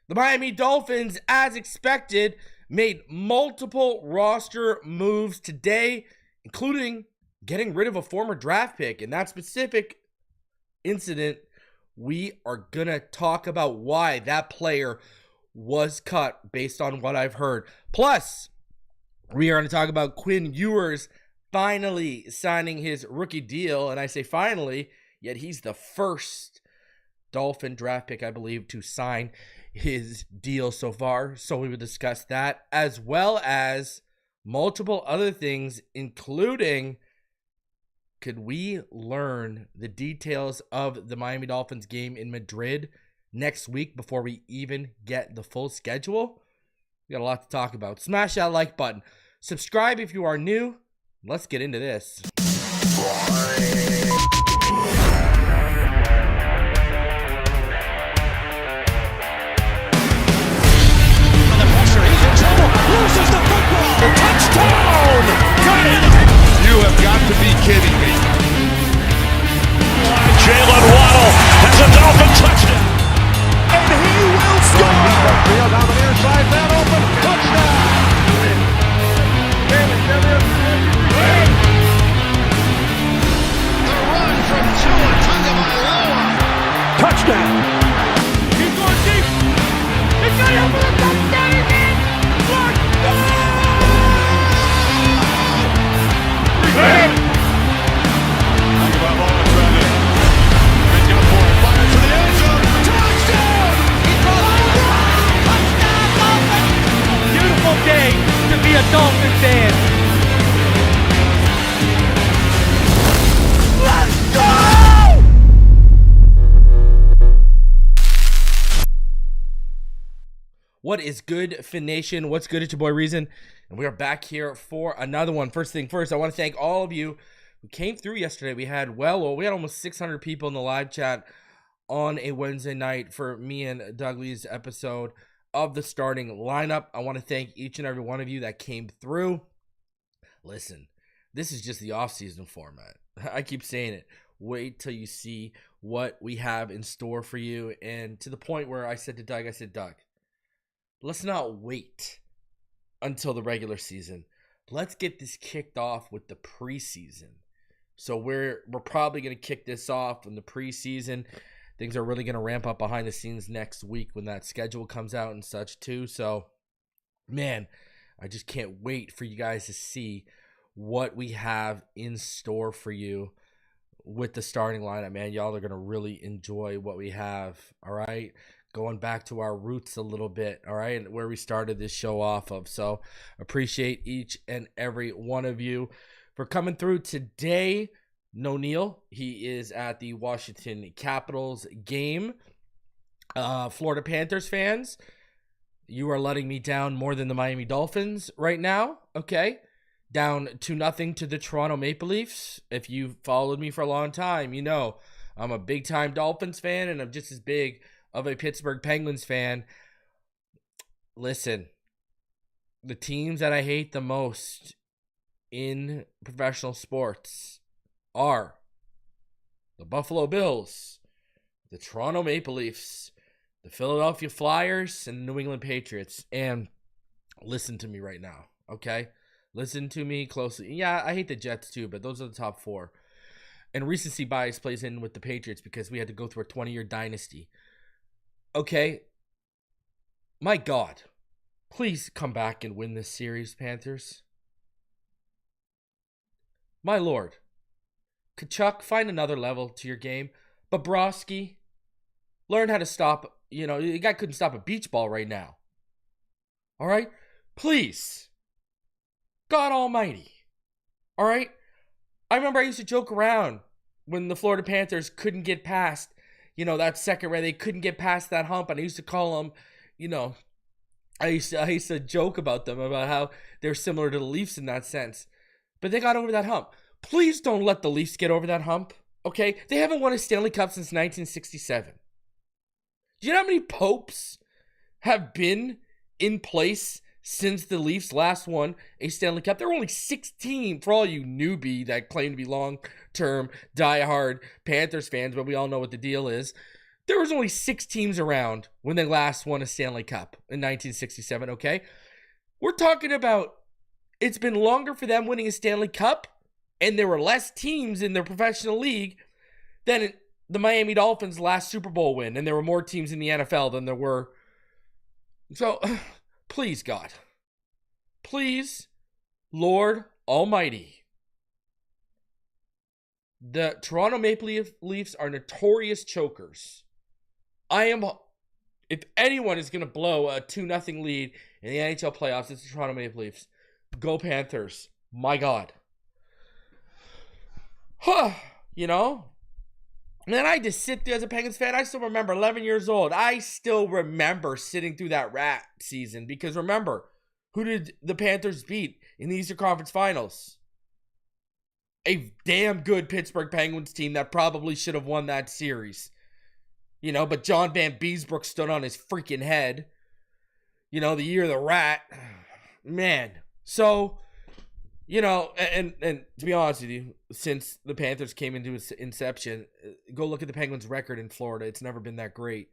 The Miami Dolphins, as expected, made multiple roster moves today, including getting rid of a former draft pick. In that specific incident, we are going to talk about why that player was cut based on what I've heard. Plus, we are going to talk about Quinn Ewers finally signing his rookie deal. And I say finally, yet he's the first Dolphin draft pick, I believe, to sign his deal so far. So we will discuss that, as well as multiple other things, including, could we learn the details of the Miami Dolphins game in Madrid next week before we even get the full schedule? We got a lot to talk about. Smash that like button. Subscribe if you are new. Let's get into this. Loses the football. Touchdown! Got it! You have got to be kidding me. Jaylen Waddle has a Dolphin touchdown. And he will score! Field on the near side, man open. Touchdown! The run from Tua Tagovailoa. Touchdown! He's going deep. It's going to be a touchdown again. Beautiful day to be a Dolphin fan. Let's go! What is good, Fin Nation? What's good? It's your boy Reason, and we are back here for another one. First thing first, I want to thank all of you who came through yesterday. We had almost 600 people in the live chat on a Wednesday night for me and Douglas' episode of the starting lineup. I want to thank each and every one of you that came through. Listen, this is just the off-season format. I keep saying it. Wait till you see what we have in store for you. And to the point where I said to Doug, Doug, let's not wait until the regular season. Let's get this kicked off with the preseason. So we're probably going to kick this off in the preseason. Things are really going to ramp up behind the scenes next week when that schedule comes out and such too. So, man, I just can't wait for you guys to see what we have in store for you with the starting lineup, man. Y'all are going to really enjoy what we have, all right? Going back to our roots a little bit, all right, where we started this show off of. So appreciate each and every one of you for coming through today. No Neil, he is at the Washington Capitals game. Florida Panthers fans, you are letting me down more than the Miami Dolphins right now, okay? Down 2-0 to the Toronto Maple Leafs. If you've followed me for a long time, you know I'm a big-time Dolphins fan, and I'm just as big of a Pittsburgh Penguins fan. Listen, the teams that I hate the most in professional sports are the Buffalo Bills, the Toronto Maple Leafs, the Philadelphia Flyers, and the New England Patriots. And listen to me right now, okay? Listen to me closely. Yeah, I hate the Jets too, but those are the top four. And recency bias plays in with the Patriots because we had to go through a 20-year dynasty. Okay, my God, please come back and win this series, Panthers. My Lord, Kachuk, find another level to your game. Bobrovsky, learn how to stop. You know, the guy couldn't stop a beach ball right now. All right, please, God Almighty. All right, I remember I used to joke around when the Florida Panthers couldn't get past, you know, that second round, they couldn't get past that hump, and I used to call them, you know, I used to joke about them, about how they're similar to the Leafs in that sense. But they got over that hump. Please don't let the Leafs get over that hump, okay? They haven't won a Stanley Cup since 1967. Do you know how many popes have been in place since the Leafs last won a Stanley Cup? There were only 16 for all you newbie that claim to be long-term, die-hard Panthers fans, but we all know what the deal is. There was only 6 teams around when they last won a Stanley Cup in 1967, okay? We're talking about it's been longer for them winning a Stanley Cup, and there were less teams in their professional league than the Miami Dolphins' last Super Bowl win, and there were more teams in the NFL than there were. So, please, God. Please, Lord Almighty. The Toronto Maple Leafs are notorious chokers. If anyone is going to blow a 2-0 lead in the NHL playoffs, it's the Toronto Maple Leafs. Go Panthers. My God. You know? And then I just sit there as a Penguins fan. I still remember 11 years old. I still remember sitting through that rat season. Because remember, who did the Panthers beat in the Eastern Conference Finals? A damn good Pittsburgh Penguins team that probably should have won that series. You know, but John Van Beesbrook stood on his freaking head. You know, the year of the rat. Man. So, you know, and to be honest with you, since the Panthers came into its inception, go look at the Penguins' record in Florida. It's never been that great.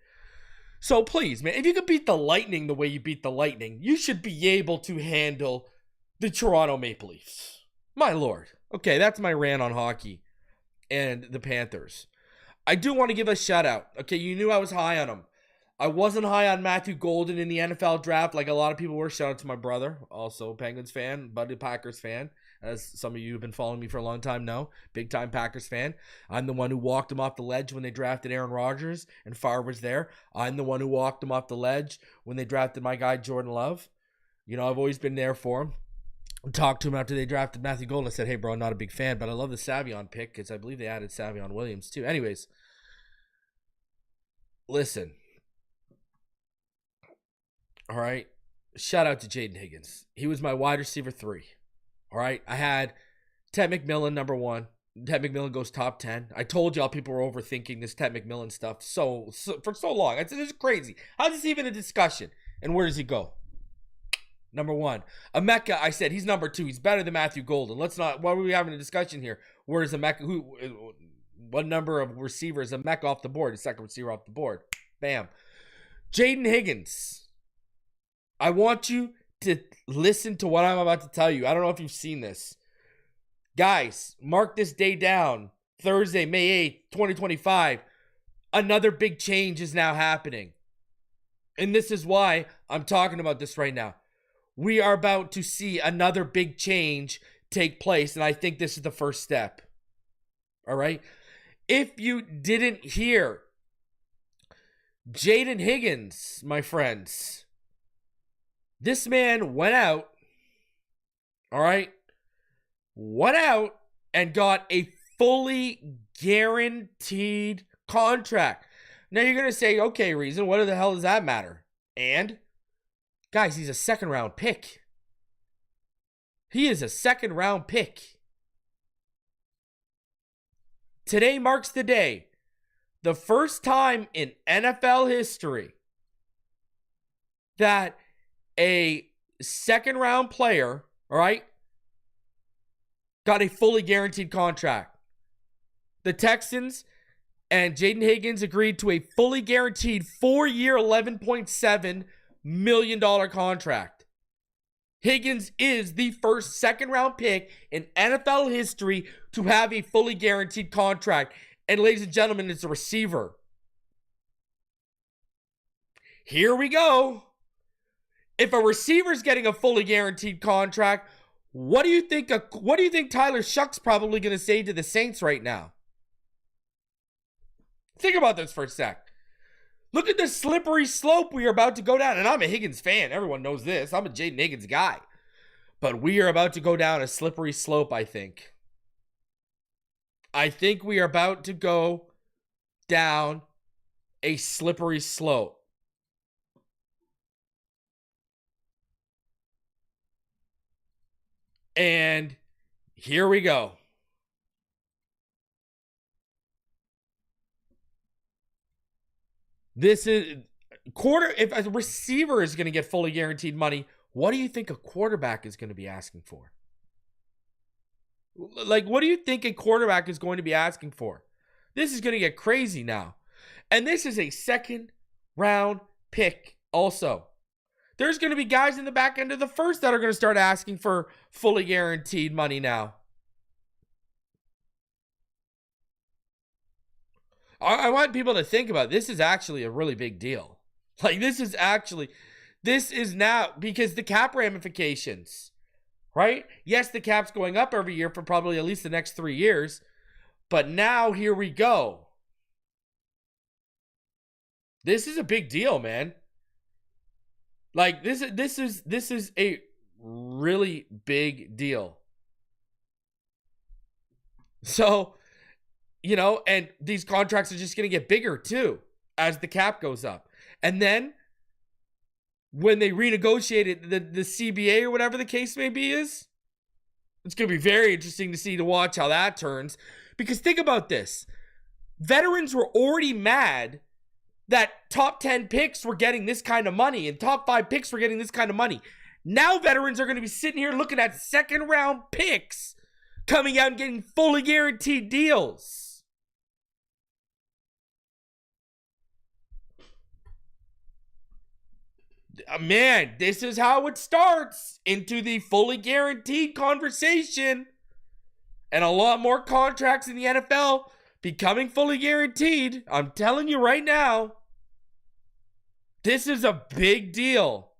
So please, man, if you could beat the Lightning the way you beat the Lightning, you should be able to handle the Toronto Maple Leafs. My Lord. Okay, that's my rant on hockey and the Panthers. I do want to give a shout out. Okay, you knew I was high on him. I wasn't high on Matthew Golden in the NFL draft like a lot of people were. Shout out to my brother, also Penguins fan, Buddy Packers fan, as some of you who have been following me for a long time know. Big time Packers fan. I'm the one who walked him off the ledge when they drafted Aaron Rodgers and Favre was there. I'm the one who walked him off the ledge when they drafted my guy Jordan Love. You know, I've always been there for him. Talked to him after they drafted Matthew Golden. I said, hey, bro, I'm not a big fan, but I love the Savion pick because I believe they added Savion Williams too. Anyways, listen. All right. Shout out to Jayden Higgins. He was my wide receiver 3. All right. I had Ted McMillan, number 1. Ted McMillan goes top 10. I told y'all people were overthinking this Ted McMillan stuff so for so long. I said, this is crazy. How's this even a discussion? And where does he go? Number 1. Emeka, I said, he's number 2. He's better than Matthew Golden. Let's not, why are we having a discussion here? Where is Emeka, what number of receivers Emeka off the board? The second receiver off the board. Bam. Jayden Higgins. I want you to listen to what I'm about to tell you. I don't know if you've seen this. Guys, mark this day down. Thursday, May 8th, 2025. Another big change is now happening. And this is why I'm talking about this right now. We are about to see another big change take place, and I think this is the first step. All right? If you didn't hear, Jayden Higgins, my friends, this man went out, all right, went out and got a fully guaranteed contract. Now you're going to say, okay, Reason, what the hell does that matter? And, guys, he's a second-round pick. He is a second-round pick. Today marks the day, the first time in NFL history that a second-round player, all right, got a fully guaranteed contract. The Texans and Jayden Higgins agreed to a fully guaranteed 4-year, $11.7 million contract. Higgins is the first second-round pick in NFL history to have a fully guaranteed contract. And ladies and gentlemen, it's a receiver. Here we go. If a receiver's getting a fully guaranteed contract, what do you think Tyler Shuck's probably going to say to the Saints right now? Think about this for a sec. Look at the slippery slope we are about to go down. And I'm a Higgins fan. Everyone knows this. I'm a Jayden Higgins guy. But we are about to go down a slippery slope, I think. I think we are about to go down a slippery slope. And here we go. This is if a receiver is going to get fully guaranteed money, what do you think a quarterback is going to be asking for? Like, what do you think a quarterback is going to be asking for? This is going to get crazy now. And this is a second round pick also. There's going to be guys in the back end of the first that are going to start asking for fully guaranteed money now. I want people to think about it. This is actually a really big deal. Like, this is now, because the cap ramifications, right? Yes, the cap's going up every year for probably at least the next 3 years. But now here we go. This is a big deal, man. Like, this is a really big deal. So, you know, and these contracts are just going to get bigger too as the cap goes up. And then when they renegotiated the CBA or whatever the case may be it's going to be very interesting to watch how that turns. Because think about this. Veterans were already mad that top 10 picks were getting this kind of money and top 5 picks were getting this kind of money. Now veterans are going to be sitting here looking at second round picks coming out and getting fully guaranteed deals. Man, this is how it starts into the fully guaranteed conversation. And a lot more contracts in the NFL becoming fully guaranteed. I'm telling you right now, this is a big deal.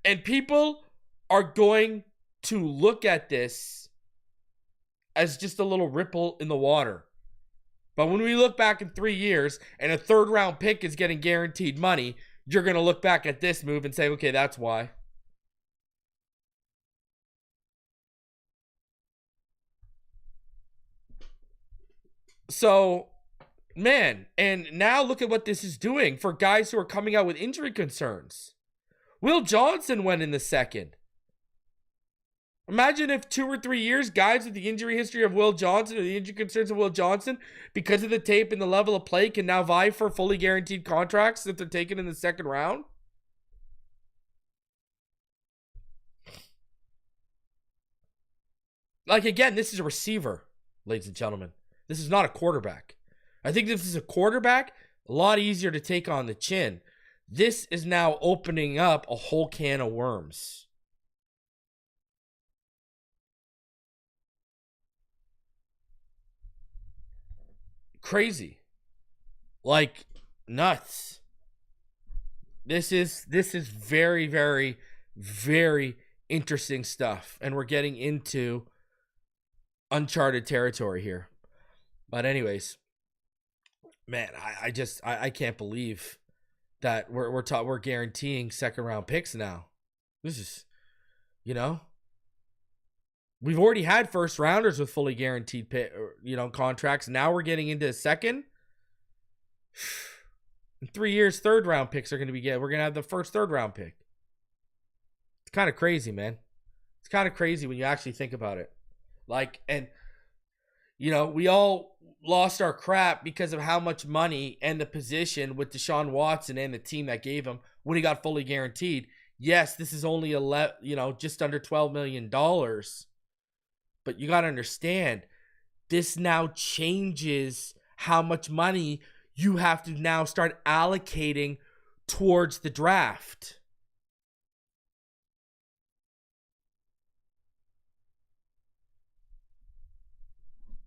And people are going to look at this as just a little ripple in the water. But when we look back in 3 years and a third round pick is getting guaranteed money, you're going to look back at this move and say, okay, that's why. So, man, and now look at what this is doing for guys who are coming out with injury concerns. Will Johnson went in the second. Imagine if 2 or 3 years, guys with the injury history of Will Johnson or the injury concerns of Will Johnson, because of the tape and the level of play, can now vie for fully guaranteed contracts that they're taken in the second round. Like, again, this is a receiver, ladies and gentlemen. This is not a quarterback. I think if this is a quarterback, a lot easier to take on the chin. This is now opening up a whole can of worms. Crazy. Like, nuts. This is very, very, very interesting stuff. And we're getting into uncharted territory here. But anyways, man, I can't believe that we're guaranteeing second round picks now. This is, you know, we've already had first rounders with fully guaranteed contracts. Now we're getting into a second. In 3 years, third round picks are going to be we're going to have the first third round pick. It's kind of crazy, man. It's kind of crazy when you actually think about it. Like, and you know, we all lost our crap because of how much money and the position with Deshaun Watson and the team that gave him when he got fully guaranteed. Yes, this is only just under $12 million. But you got to understand, this now changes how much money you have to now start allocating towards the draft.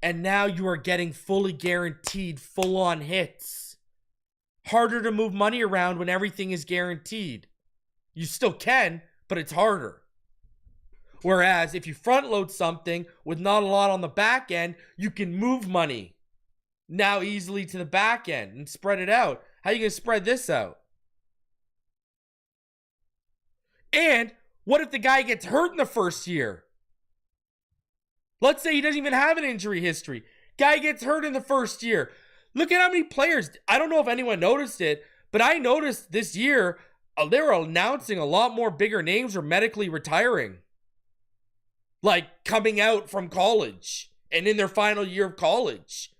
And now you are getting fully guaranteed, full-on hits. Harder to move money around when everything is guaranteed. You still can, but it's harder. Whereas if you front load something with not a lot on the back end, you can move money now easily to the back end and spread it out. How are you going to spread this out? And what if the guy gets hurt in the first year? Let's say he doesn't even have an injury history. Guy gets hurt in the first year. Look at how many players. I don't know if anyone noticed it, but I noticed this year they were announcing a lot more bigger names are medically retiring. Like coming out from college and in their final year of college.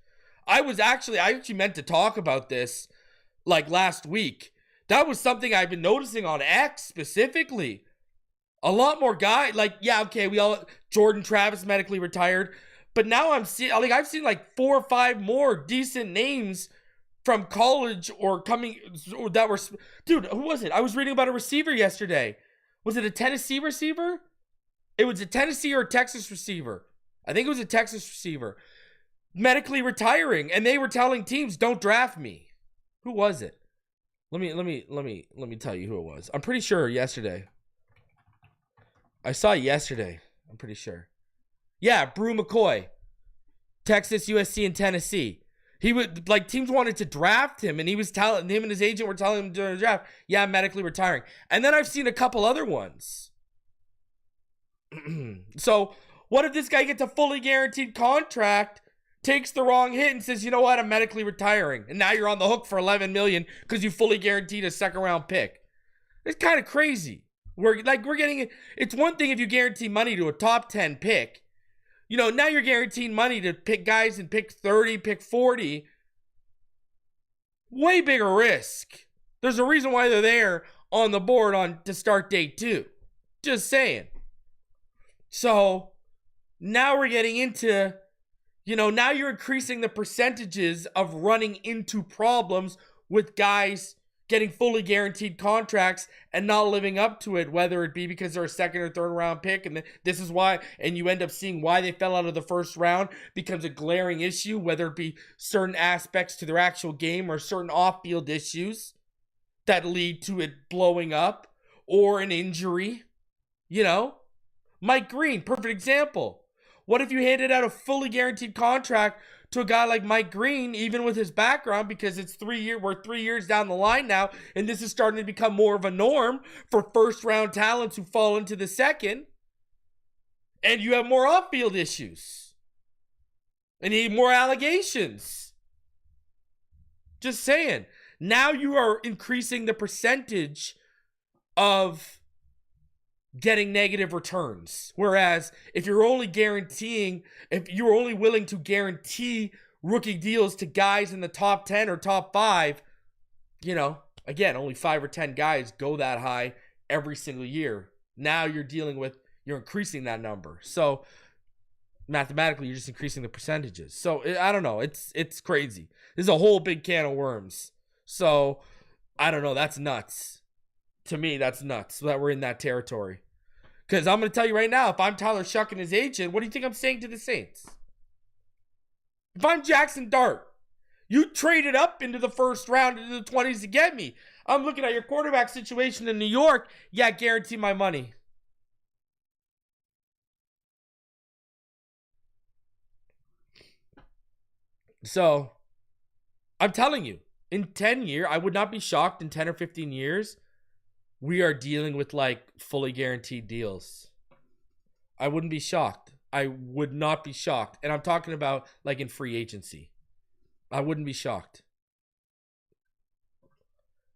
I actually meant to talk about this like last week. That was something I've been noticing on X specifically. A lot more guys, Jordan Travis medically retired, but now I've seen like 4 or 5 more decent names from college or coming or that were, dude, who was it? I was reading about a receiver yesterday. Was it a Tennessee receiver? It was a Tennessee or a Texas receiver. I think it was a Texas receiver. Medically retiring, and they were telling teams, "Don't draft me." Who was it? Let me tell you who it was. I'm pretty sure yesterday. I saw it yesterday. I'm pretty sure. Yeah, Brew McCoy. Texas, USC, and Tennessee. He would, like, teams wanted to draft him, and he was telling him and his agent were telling him during the draft, yeah, I'm medically retiring. And then I've seen a couple other ones. So, what if this guy gets a fully guaranteed contract, takes the wrong hit, and says, you know what, I'm medically retiring, and now you're on the hook for $11 million because you fully guaranteed a second-round pick? It's kind of crazy. We're getting it. It's one thing if you guarantee money to a top 10 pick. You know, now you're guaranteeing money to pick guys and pick 30, pick 40. Way bigger risk. There's a reason why they're there on the board to start day 2. Just saying. So now we're getting into, you know, now you're increasing the percentages of running into problems with guys getting fully guaranteed contracts and not living up to it, whether it be because they're a second or third round pick, and this is why, and you end up seeing why they fell out of the first round becomes a glaring issue, whether it be certain aspects to their actual game or certain off-field issues that lead to it blowing up or an injury. You know, Mike Green, perfect example. What if you handed out a fully guaranteed contract to a guy like Mike Green, even with his background, because we're 3 years down the line now, and this is starting to become more of a norm for first-round talents who fall into the second, and you have more off-field issues, and you need more allegations. Just saying. Now you are increasing the percentage of getting negative returns. Whereas if you're only willing to guarantee rookie deals to guys in the top 10 or top 5, you know, again, only 5 or 10 guys go that high every single year. Now you're increasing that number. So mathematically, you're just increasing the percentages. So I don't know. It's crazy. This is a whole big can of worms. So I don't know. That's nuts. To me, that's nuts that we're in that territory. Because I'm going to tell you right now, if I'm Tyler Shuck and his agent, what do you think I'm saying to the Saints? If I'm Jackson Dart, you traded up into the first round, into the 20s to get me. I'm looking at your quarterback situation in New York. Yeah, guarantee my money. So, I'm telling you, in 10 years, I would not be shocked in 10 or 15 years, we are dealing with like fully guaranteed deals. I wouldn't be shocked. I would not be shocked. And I'm talking about like in free agency. I wouldn't be shocked.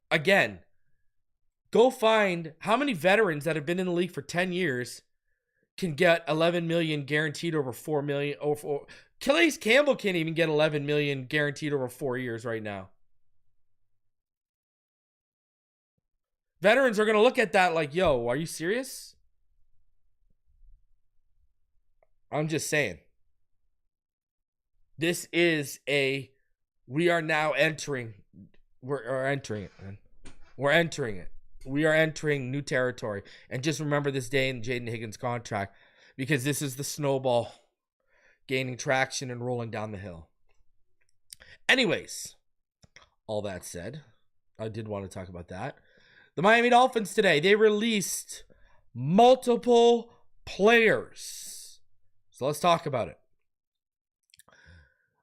Again, go find how many veterans that have been in the league for 10 years can get 11 million guaranteed over 4 million. Calais Campbell can't even get 11 million guaranteed over 4 years right now. Veterans are going to look at that like, yo, are you serious? I'm just saying. This is we are now entering, we're entering it, man. We're entering it. We are entering new territory. And just remember this day in Jayden Higgins' contract, because this is the snowball gaining traction and rolling down the hill. Anyways, all that said, I did want to talk about that. The Miami Dolphins today, they released multiple players. So let's talk about it.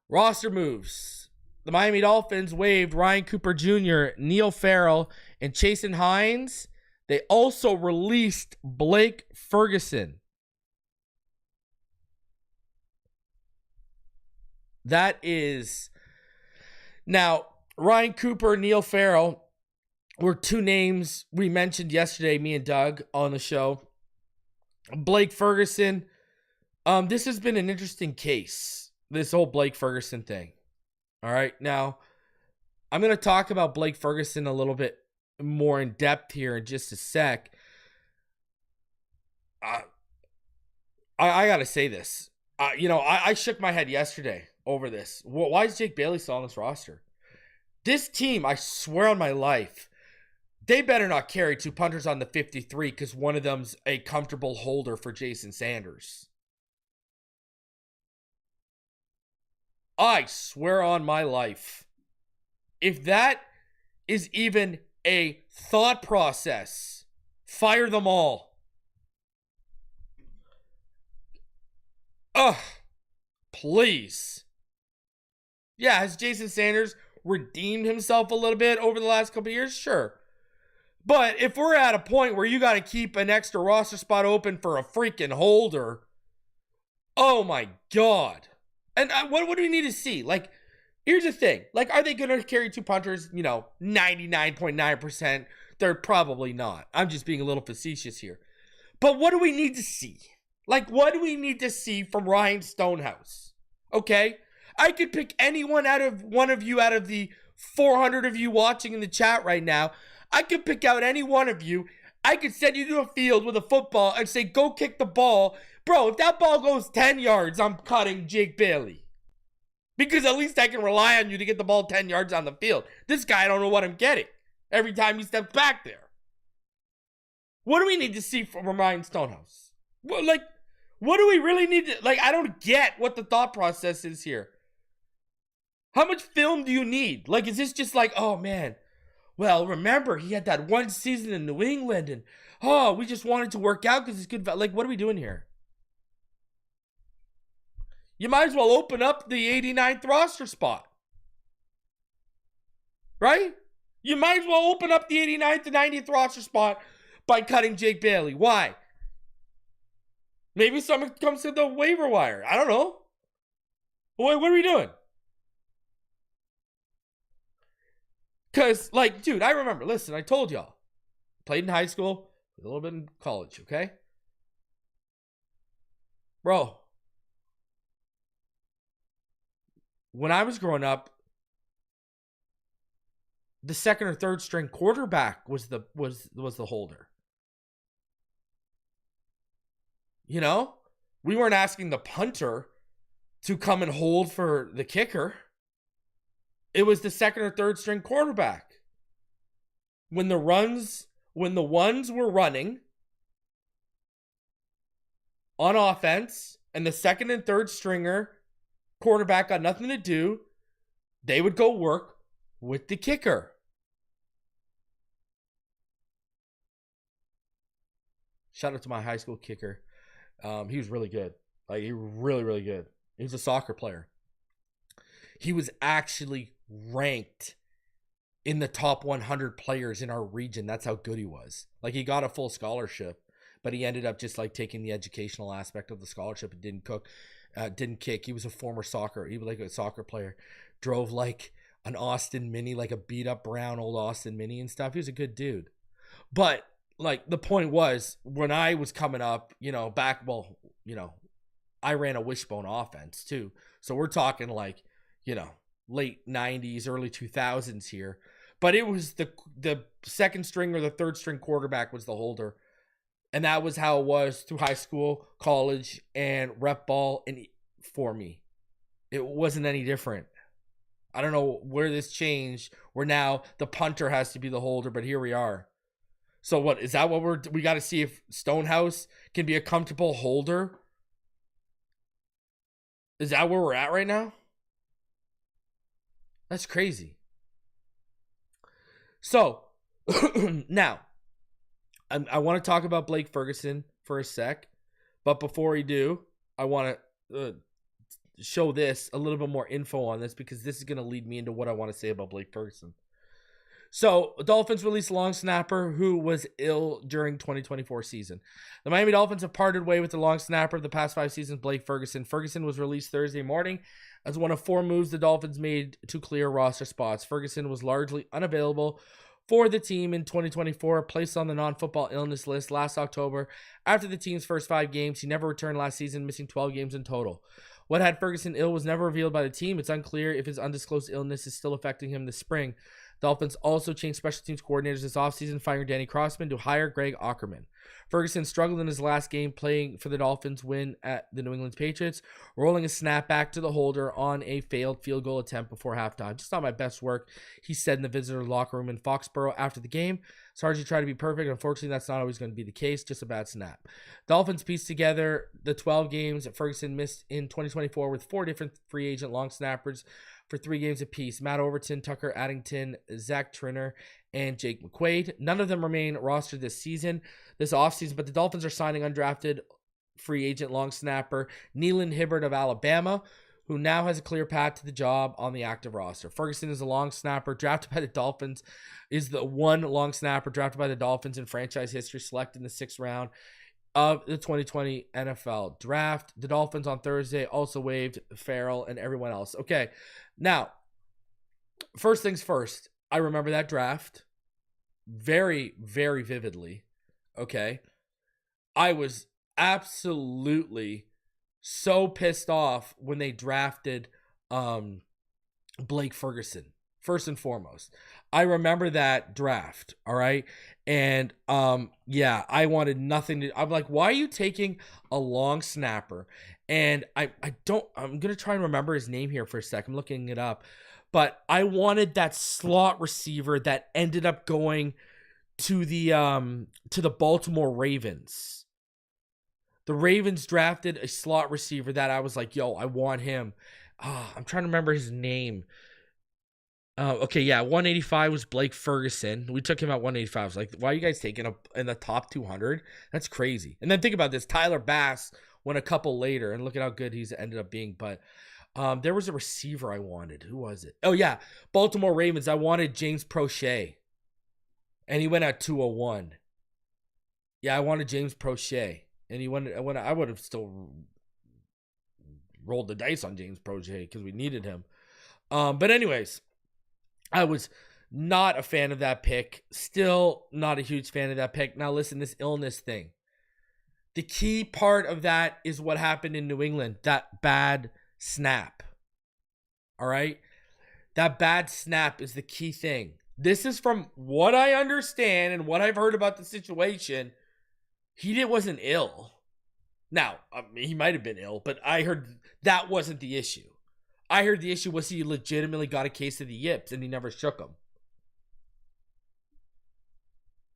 Roster moves. The Miami Dolphins waived Ryan Cooper Jr., Neil Farrell, and Chasen Hines. They also released Blake Ferguson. That is... Now, Ryan Cooper, Neil Farrell were two names we mentioned yesterday, me and Doug, on the show. Blake Ferguson, this has been an interesting case, this whole Blake Ferguson thing. All right, now, I'm going to talk about Blake Ferguson a little bit more in depth here in just a sec. I got to say this. I shook my head yesterday over this. Why is Jake Bailey still on this roster? This team, I swear on my life, they better not carry 2 punters on the 53 because one of them's a comfortable holder for Jason Sanders. I swear on my life. If that is even a thought process, fire them all. Ugh. Please. Yeah, has Jason Sanders redeemed himself a little bit over the last couple of years? Sure. But if we're at a point where you got to keep an extra roster spot open for a freaking holder, oh my God. And what do we need to see? Like, here's the thing. Like, are they going to carry 2 punters? 99.9%. They're probably not. I'm just being a little facetious here. But what do we need to see? Like, what do we need to see from Ryan Stonehouse? Okay? I could pick anyone out of one of you out of the 400 of you watching in the chat right now. I could pick out any one of you. I could send you to a field with a football and say, go kick the ball. Bro, if that ball goes 10 yards, I'm cutting Jake Bailey. Because at least I can rely on you to get the ball 10 yards on the field. This guy, I don't know what I'm getting every time he steps back there. What do we need to see from Ryan Stonehouse? What do we really need to... I don't get what the thought process is here. How much film do you need? Is this just oh, man... Well, remember, he had that one season in New England, and, we just wanted to work out because it's good. What are we doing here? You might as well open up the 89th roster spot. Right? You might as well open up the 89th and 90th roster spot by cutting Jake Bailey. Why? Maybe someone comes to the waiver wire. I don't know. What are we doing? Because, dude, I remember. Listen, I told y'all. Played in high school. A little bit in college, okay? Bro. When I was growing up, the second or third string quarterback was the holder. We weren't asking the punter to come and hold for the kicker. It was the second or third string quarterback. When the ones were running on offense and the second and third stringer quarterback got nothing to do, they would go work with the kicker. Shout out to my high school kicker. He was really good. He was really, really good. He was a soccer player. He was actually ranked in the top 100 players in our region. That's how good he was. He got a full scholarship, but he ended up just taking the educational aspect of the scholarship and didn't kick. He was a former soccer. He was a soccer player. Drove an Austin Mini, a beat up brown old Austin Mini and stuff. He was a good dude. But the point was, when I was coming up, I ran a wishbone offense too. So we're talking late 90s, early 2000s here. But it was the second string or the third string quarterback was the holder. And that was how it was through high school, college, and rep ball. And for me, it wasn't any different. I don't know where this changed, where now the punter has to be the holder, but here we are. So what, is that what we got to see if Stonehouse can be a comfortable holder? Is that where we're at right now? That's crazy. So, now, I want to talk about Blake Ferguson for a sec. But before we do, I want to show this, a little bit more info on this, because this is going to lead me into what I want to say about Blake Ferguson. So, Dolphins released a long snapper who was ill during 2024 season. The Miami Dolphins have parted way with the long snapper of the past 5 seasons, Blake Ferguson. Ferguson was released Thursday morning as one of 4 moves the Dolphins made to clear roster spots. Ferguson was largely unavailable for the team in 2024, placed on the non-football illness list last October after the team's first 5 games. He never returned last season, missing 12 games in total. What had Ferguson ill was never revealed by the team. It's unclear if his undisclosed illness is still affecting him this spring. Dolphins also changed special teams coordinators this offseason, firing Danny Crossman to hire Greg Ackerman. Ferguson struggled in his last game playing for the Dolphins win at the New England Patriots, rolling a snap back to the holder on a failed field goal attempt before halftime. Just not my best work, he said in the visitor locker room in Foxborough after the game. Sargi tried to be perfect. Unfortunately, that's not always going to be the case. Just a bad snap. Dolphins pieced together the 12 games that Ferguson missed in 2024 with 4 different free agent long snappers for 3 games apiece. Matt Overton, Tucker Addington, Zach Triner, and Jake McQuaid. None of them remain rostered this offseason, but the Dolphins are signing undrafted free agent long snapper Neelan Hibbert of Alabama, who now has a clear path to the job on the active roster. Ferguson is a long snapper drafted by the Dolphins, is the one long snapper drafted by the Dolphins in franchise history, selected in the 6th round of the 2020 NFL draft. The Dolphins on Thursday also waived Farrell and everyone else. Okay, now, first things first, I remember that draft very, very vividly. Okay, I was absolutely so pissed off when they drafted Blake Ferguson. First and foremost, I remember that draft. All right. And yeah, I wanted nothing to. I'm like, why are you taking a long snapper? And I'm gonna try and remember his name here for a second. I'm looking it up, but I wanted that slot receiver that ended up going to the Baltimore Ravens. The Ravens drafted a slot receiver that I was like, yo, I want him. I'm trying to remember his name. Okay, yeah, 185 was Blake Ferguson. We took him at 185. I was like, why are you guys taking him in the top 200? That's crazy. And then think about this. Tyler Bass went a couple later, and look at how good he's ended up being. But there was a receiver I wanted. Who was it? Oh, yeah, Baltimore Ravens. I wanted James Prochet, and he went at 201. Yeah, I wanted James Prochet. And he went. I would have still rolled the dice on James Prochet because we needed him. But anyways, I was not a fan of that pick. Still not a huge fan of that pick. Now listen, this illness thing. The key part of that is what happened in New England. That bad snap. All right? That bad snap is the key thing. This is from what I understand and what I've heard about the situation. He wasn't ill. Now, he might have been ill, but I heard that wasn't the issue. I heard the issue was he legitimately got a case of the yips and he never shook them.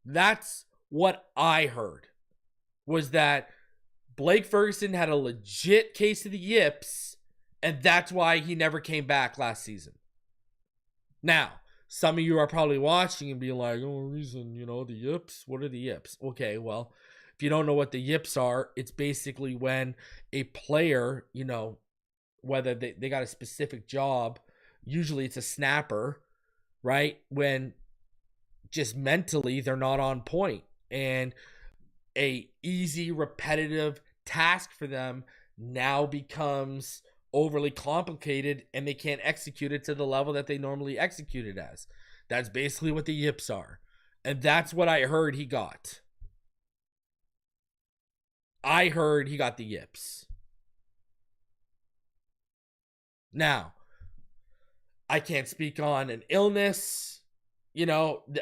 That's what I heard, was that Blake Ferguson had a legit case of the yips, and that's why he never came back last season. Now, some of you are probably watching and being like, oh, reason, the yips. What are the yips? Okay, well, if you don't know what the yips are, it's basically when a player, whether they got a specific job, usually it's a snapper, right? When just mentally they're not on point, and a easy, repetitive task for them now becomes overly complicated and they can't execute it to the level that they normally execute it as. That's basically what the yips are. And that's what I heard he got. I heard he got the yips. Now, I can't speak on an illness.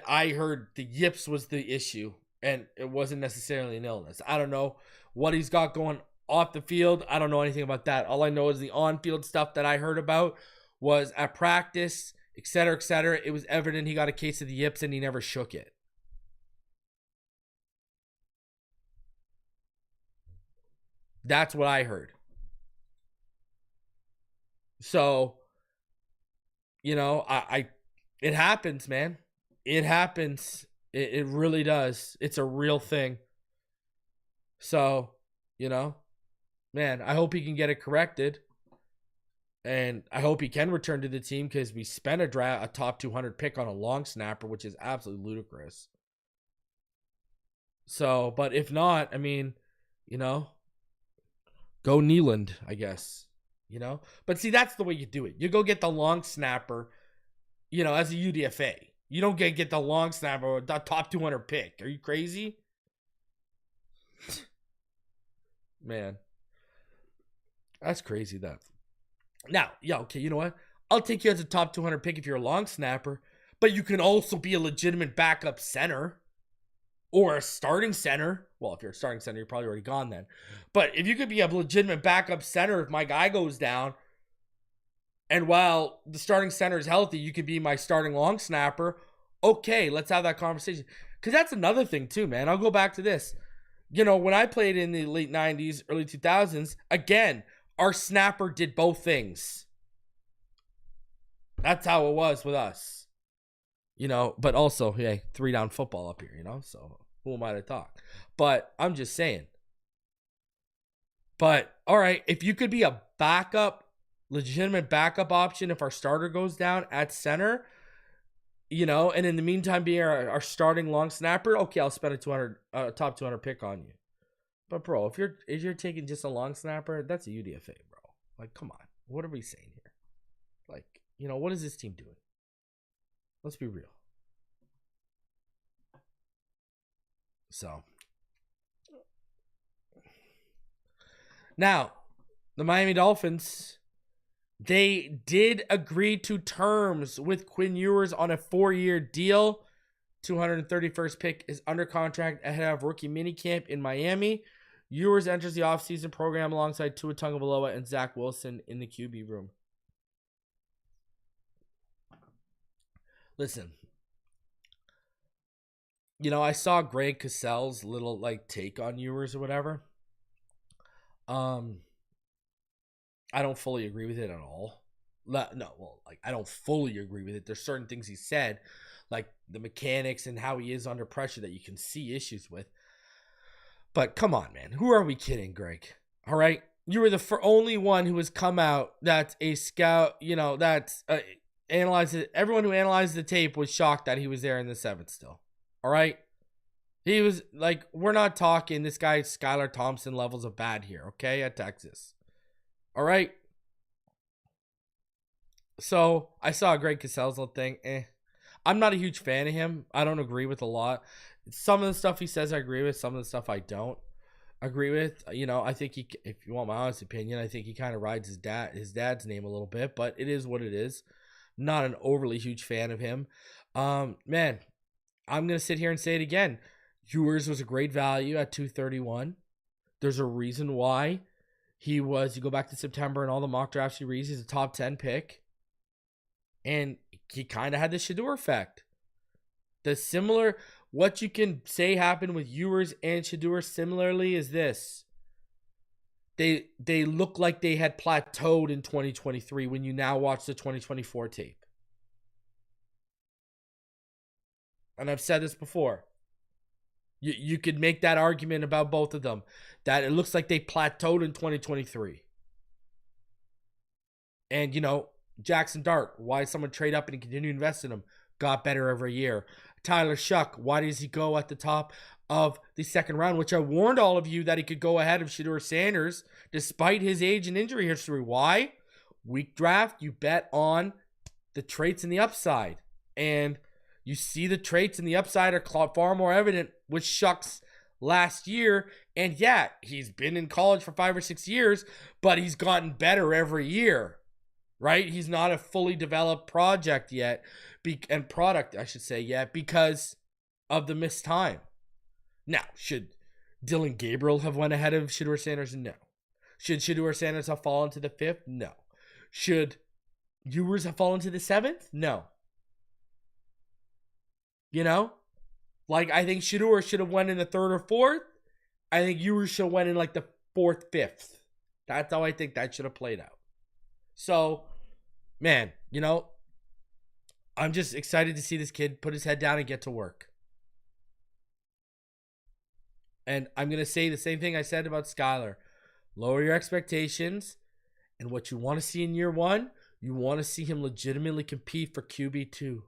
I heard the yips was the issue, and it wasn't necessarily an illness. I don't know what he's got going off the field. I don't know anything about that. All I know is the on-field stuff that I heard about was at practice, et cetera, et cetera. It was evident he got a case of the yips, and he never shook it. That's what I heard. So, it happens, man. It happens. It really does. It's a real thing. So, man, I hope he can get it corrected. And I hope he can return to the team, because we spent a top 200 pick on a long snapper, which is absolutely ludicrous. So, but if not, go Neeland, I guess, But see, that's the way you do it. You go get the long snapper, as a UDFA. You don't get the long snapper with the top 200 pick. Are you crazy? Man. That's crazy, that. Now, yeah, okay, you know what? I'll take you as a top 200 pick if you're a long snapper, But you can also be a legitimate backup center or a starting center. Well, if you're a starting center, you're probably already gone then. But if you could be a legitimate backup center if my guy goes down, and while the starting center is healthy, you could be my starting long snapper. Okay, let's have that conversation. Because that's another thing too, man. I'll go back to this. You know, when I played in the late 90s, early 2000s, again, our snapper did both things. That's how it was with us. You know, but also, hey, 3-down football up here, you know? So who am I to talk? But I'm just saying. But, all right, if you could be a backup, legitimate backup option if our starter goes down at center, you know, and in the meantime being our starting long snapper, okay, I'll spend a top 200 pick on you. But bro, if you're taking just a long snapper, that's a UDFA, bro. Like, come on, what are we saying here? Like, you know, what is this team doing? Let's be real. So now the Miami Dolphins, they did agree to terms with Quinn Ewers on a 4-year deal. 231st pick is under contract ahead of rookie minicamp in Miami. Ewers enters the offseason program alongside Tua Tagovailoa and Zach Wilson in the QB room. Listen, you know, I saw Greg Cassell's little like take on Ewers or whatever. I don't fully agree with it at all. No, well, like I don't fully agree with it. There's certain things he said, like the mechanics and how he is under pressure that you can see issues with. But come on, man. Who are we kidding, Greg? All right? You were the only one who has come out that's a scout, you know, that's analyzed it. Everyone who analyzed the tape was shocked that he was there in the 7th still. All right? He was like, we're not talking this guy Skylar Thompson levels of bad here, okay, at Texas. All right? So, I saw Greg Cassell's little thing. I'm not a huge fan of him. I don't agree with a lot. Some of the stuff he says I agree with. Some of the stuff I don't agree with. You know, I think he, if you want my honest opinion, I think he kind of rides his dad's name a little bit, but it is what it is. Not an overly huge fan of him. Man, I'm going to sit here and say it again. Ewers was a great value at 231. There's a reason why he was, you go back to September and all the mock drafts he reads, he's a top 10 pick. And he kind of had the Shedeur effect. The similar, what you can say happened with Ewers and Shedeur similarly is this. They look like they had plateaued in 2023 when you now watch the 2024 tape. And I've said this before. You could make that argument about both of them. That it looks like they plateaued in 2023. And, you know, Jackson Dart, why someone trade up and continue to invest in him? Got better every year. Tyler Shuck, why does he go at the top of the 2nd round? Which I warned all of you that he could go ahead of Shedeur Sanders despite his age and injury history. Why? Weak draft, you bet on the traits and the upside. And you see the traits and the upside are far more evident with Shucks last year. And yeah, he's been in college for 5 or 6 years, but he's gotten better every year. Right? He's not a fully developed project yet, and product, I should say, yet, because of the missed time. Now, should Dylan Gabriel have went ahead of Shedeur Sanders? No. Should Shedeur Sanders have fallen to the 5th? No. Should Ewers have fallen to the 7th? No. You know? Like, I think Shedeur should have went in the 3rd or 4th. I think Ewers should have went in like the 4th, 5th. That's how I think that should have played out. So, man, you know, I'm just excited to see this kid put his head down and get to work. And I'm going to say the same thing I said about Skylar. Lower your expectations. And what you want to see in year 1, you want to see him legitimately compete for QB2.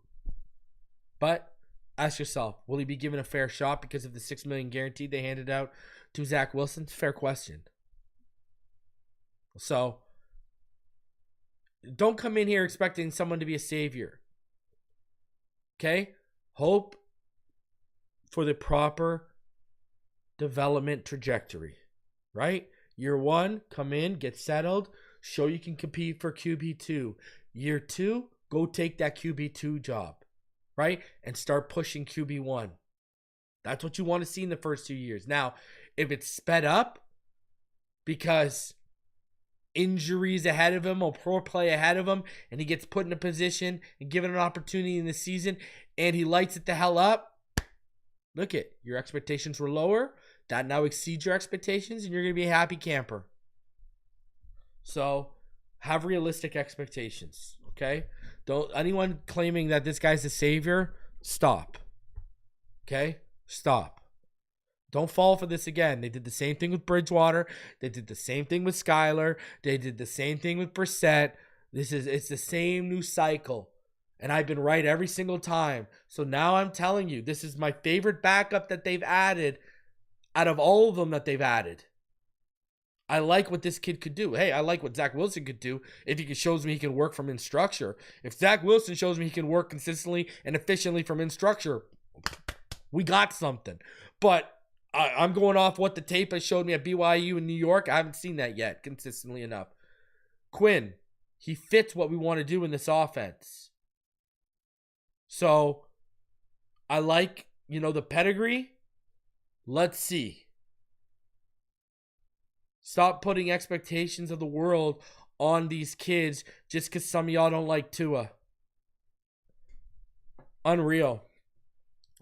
But ask yourself, will he be given a fair shot because of the $6 million guarantee they handed out to Zach Wilson? Fair question. So, don't come in here expecting someone to be a savior. Okay? Hope for the proper development trajectory. Right? Year 1, come in, get settled, show you can compete for QB2. Year 2, go take that QB2 job. right? And start pushing QB1. That's what you want to see in the first 2 years. Now, if it's sped up because injuries ahead of him or poor play ahead of him, and he gets put in a position and given an opportunity in the season, and he lights it the hell up, look it, your expectations were lower. That now exceeds your expectations, and you're going to be a happy camper. So, have realistic expectations, okay? Don't anyone claiming that this guy's a savior, stop. Okay? Stop. Don't fall for this again. They did the same thing with Bridgewater. They did the same thing with Skyler. They did the same thing with Brissett. It's the same new cycle. And I've been right every single time. So now I'm telling you, this is my favorite backup that they've added out of all of them that they've added. I like what this kid could do. Hey, I like what Zach Wilson could do if he shows me he can work from in structure. If Zach Wilson shows me he can work consistently and efficiently from in structure, we got something. But I'm going off what the tape has showed me at BYU in New York. I haven't seen that yet consistently enough. Quinn, he fits what we want to do in this offense. So I like, the pedigree. Let's see. Stop putting expectations of the world on these kids just because some of y'all don't like Tua. Unreal.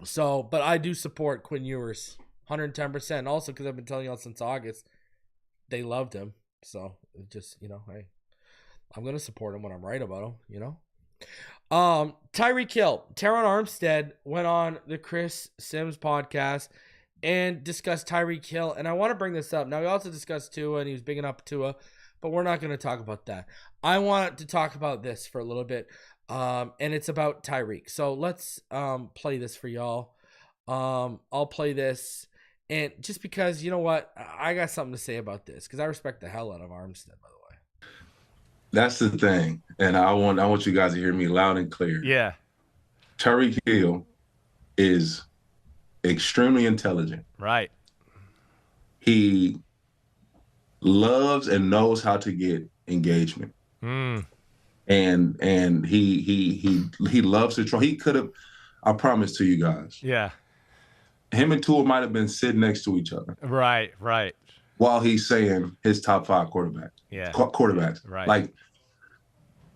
So, but I do support Quinn Ewers 110%. Also because I've been telling y'all since August, they loved him. So, just, hey, I'm going to support him when I'm right about him, Tyreek Hill. Terron Armstead went on the Chris Sims podcast and discussed Tyreek Hill. And I want to bring this up. Now, we also discussed Tua, and he was bigging up Tua, but we're not going to talk about that. I want to talk about this for a little bit, and it's about Tyreek. So let's play this for y'all. I'll play this, and just because, you know what? I got something to say about this, because I respect the hell out of Armstead, by the way. That's the thing, and I want you guys to hear me loud and clear. Yeah. Tyreek Hill is extremely intelligent. Right. He loves and knows how to get engagement. Mm. And he loves to try. He could have, I promise to you guys. Yeah. Him and Tua might have been sitting next to each other. Right. While he's saying his top 5 quarterbacks. Yeah. Quarterbacks. Right. Like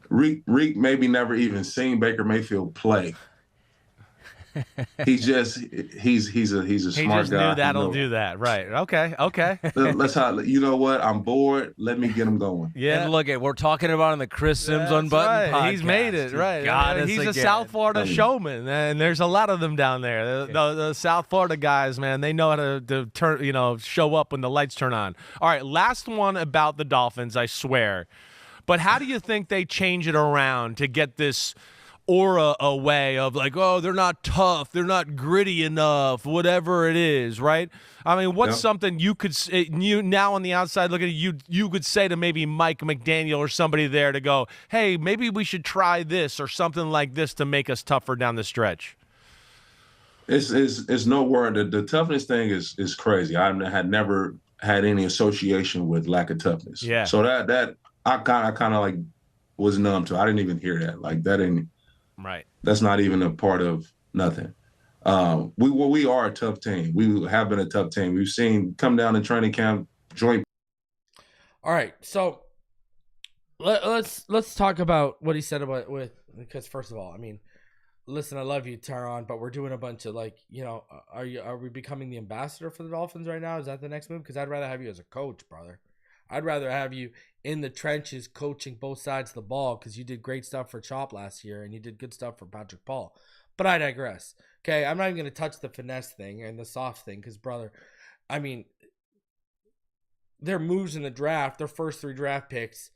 Reek maybe never even seen Baker Mayfield play. He's a smart guy. Knew that'll do that. Right. Okay. Let's you know what? I'm bored. Let me get him going. Yeah. And look, we're talking about on the Chris Sims Unbuttoned podcast. He's made it, right. He's a South Florida showman, and there's a lot of them down there. The South Florida guys, man, they know how to turn, show up when the lights turn on. All right, last one about the Dolphins, I swear. But how do you think they change it around to get this aura away of like, oh, they're not tough, they're not gritty enough, whatever it is, right? I mean, what's something you could you now on the outside looking at you could say to maybe Mike McDaniel or somebody there to go, hey, maybe we should try this or something like this to make us tougher down the stretch? It's no word. The toughness thing is crazy. I had never had any association with lack of toughness. Yeah. So that I kind of like was numb to. I didn't even hear that. Like that ain't. Right. That's not even a part of nothing. We are a tough team. We have been a tough team. We've seen come down in training camp, joint. All right, so let's talk about what he said about because first of all, I mean, listen, I love you, Terron, but we're doing a bunch of are we becoming the ambassador for the Dolphins right now? Is that the next move? Because I'd rather have you as a coach, brother. I'd rather have you in the trenches coaching both sides of the ball because you did great stuff for Chop last year and you did good stuff for Patrick Paul. But I digress. Okay, I'm not even going to touch the finesse thing and the soft thing because, brother, I mean, their moves in the draft, their first 3 draft picks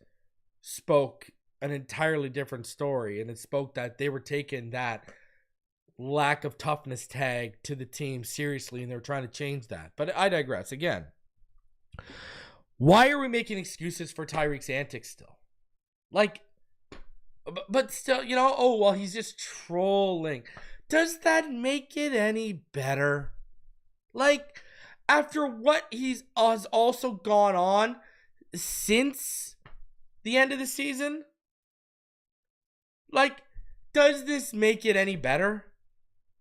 spoke an entirely different story. And it spoke that they were taking that lack of toughness tag to the team seriously and they were trying to change that. But I digress. Again, why are we making excuses for Tyreek's antics still? But still, he's just trolling. Does that make it any better? After what has also gone on since the end of the season? Does this make it any better?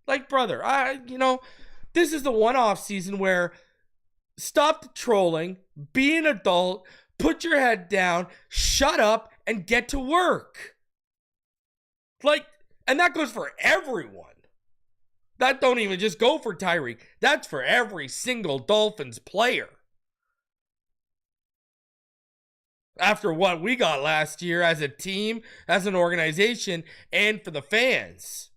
Like, brother, this is the one-off season where stop the trolling, be an adult, put your head down, shut up, and get to work. Like, and that goes for everyone. That don't even just go for Tyreek. That's for every single Dolphins player. After what we got last year as a team, as an organization, and for the fans.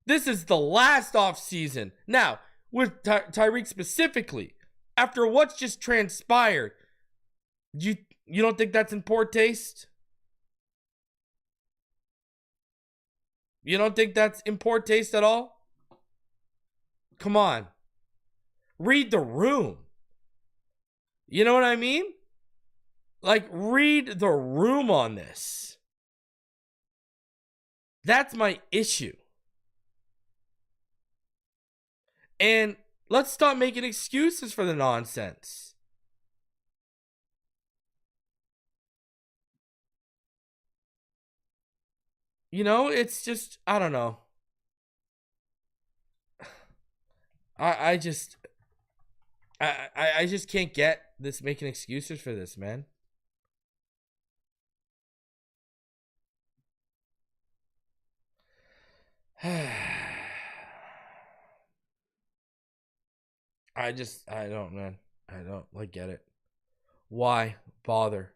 This is the last offseason. Now, with Tyreek specifically, after what's just transpired, you don't think that's in poor taste? You don't think that's in poor taste at all? Come on. Read the room. You know what I mean? Like, read the room on this. That's my issue. And let's stop making excuses for the nonsense. It's just, I don't know. I just can't get this making excuses for this, man. I don't, man. I don't, get it. Why bother?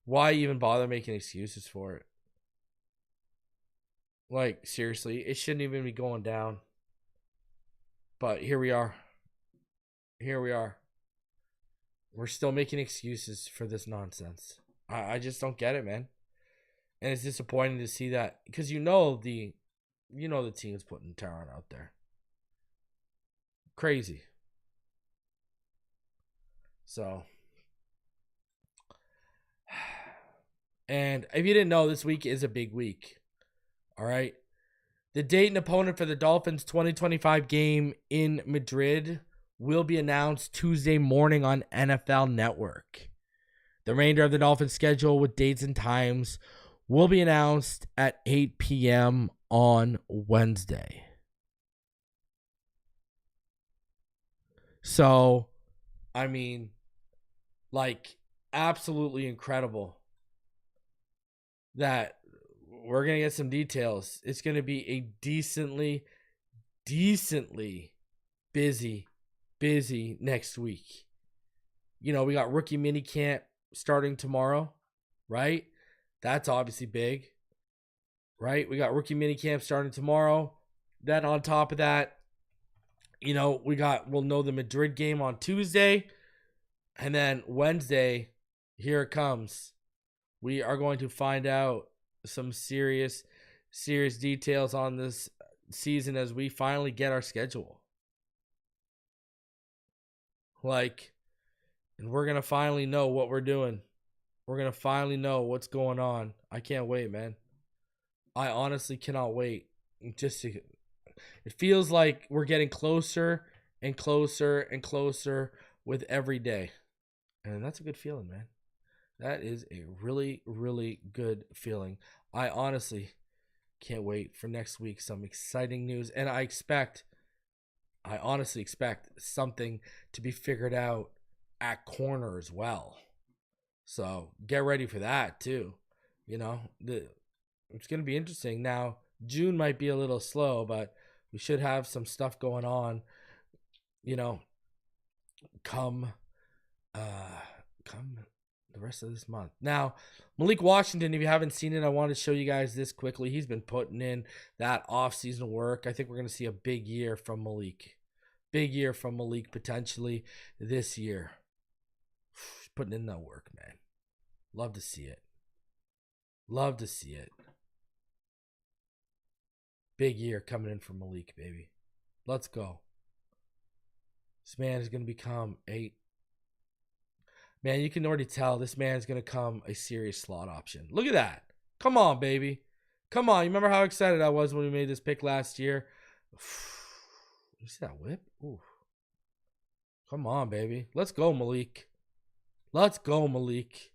Why even bother making excuses for it? Like, seriously, it shouldn't even be going down. But here we are. We're still making excuses for this nonsense. I just don't get it, man. And it's disappointing to see that, because the team's putting Terron out there. Crazy. So, and if you didn't know, this week is a big week. All right. The date and opponent for the Dolphins 2025 game in Madrid will be announced Tuesday morning on NFL Network. The remainder of the Dolphins schedule with dates and times will be announced at 8 p.m. on Wednesday. So, absolutely incredible that we're going to get some details. It's going to be a decently busy next week. We got rookie minicamp starting tomorrow, right? That's obviously big, right? We got rookie minicamp starting tomorrow. Then on top of that, we'll know the Madrid game on Tuesday. And then Wednesday, here it comes. We are going to find out some serious details on this season as we finally get our schedule. And we're going to finally know what we're doing. We're going to finally know what's going on. I can't wait, man. I honestly cannot wait. It feels like we're getting closer and closer and closer with every day. And that's a good feeling, man. That is a really, really good feeling. I honestly can't wait for next week. Some exciting news. And I honestly expect something to be figured out at corner as well. So get ready for that too. It's going to be interesting. Now, June might be a little slow, but we should have some stuff going on, come the rest of this month. Now, Malik Washington, if you haven't seen it, I want to show you guys this quickly. He's been putting in that offseason work. I think we're going to see a big year from Malik. Big year from Malik potentially this year. Putting in that work, man. Love to see it. Love to see it. Big year coming in for Malik, baby. Let's go. This man is going to become man, you can already tell this man is going to become a serious slot option. Look at that. Come on, baby. Come on. You remember how excited I was when we made this pick last year? You see that whip? Ooh. Come on, baby. Let's go, Malik. Let's go, Malik.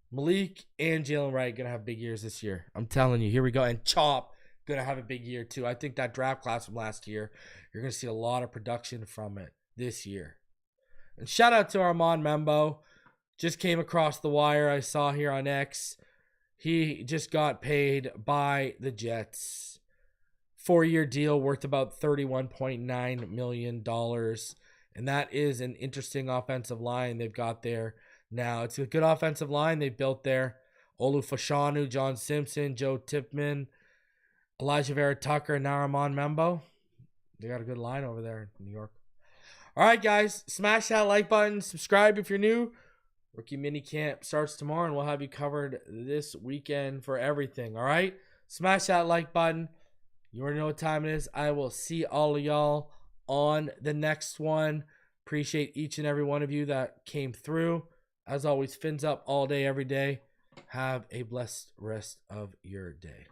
Malik and Jalen Wright going to have big years this year. I'm telling you. Here we go. And Chop going to have a big year too. I think that draft class from last year, you're going to see a lot of production from it this year. And shout out to Armand Membo. Just came across the wire. I saw here on X. He just got paid by the Jets. 4-year deal worth about $31.9 million. And that is an interesting offensive line they've got there now. It's a good offensive line they built there. Olu Fashanu, John Simpson, Joe Tipman, Elijah Vera Tucker, and now Armand Membo. They got a good line over there in New York. All right, guys. Smash that like button. Subscribe if you're new. Rookie minicamp starts tomorrow, and we'll have you covered this weekend for everything. All right? Smash that like button. You already know what time it is. I will see all of y'all on the next one. Appreciate each and every one of you that came through. As always, fins up all day, every day. Have a blessed rest of your day.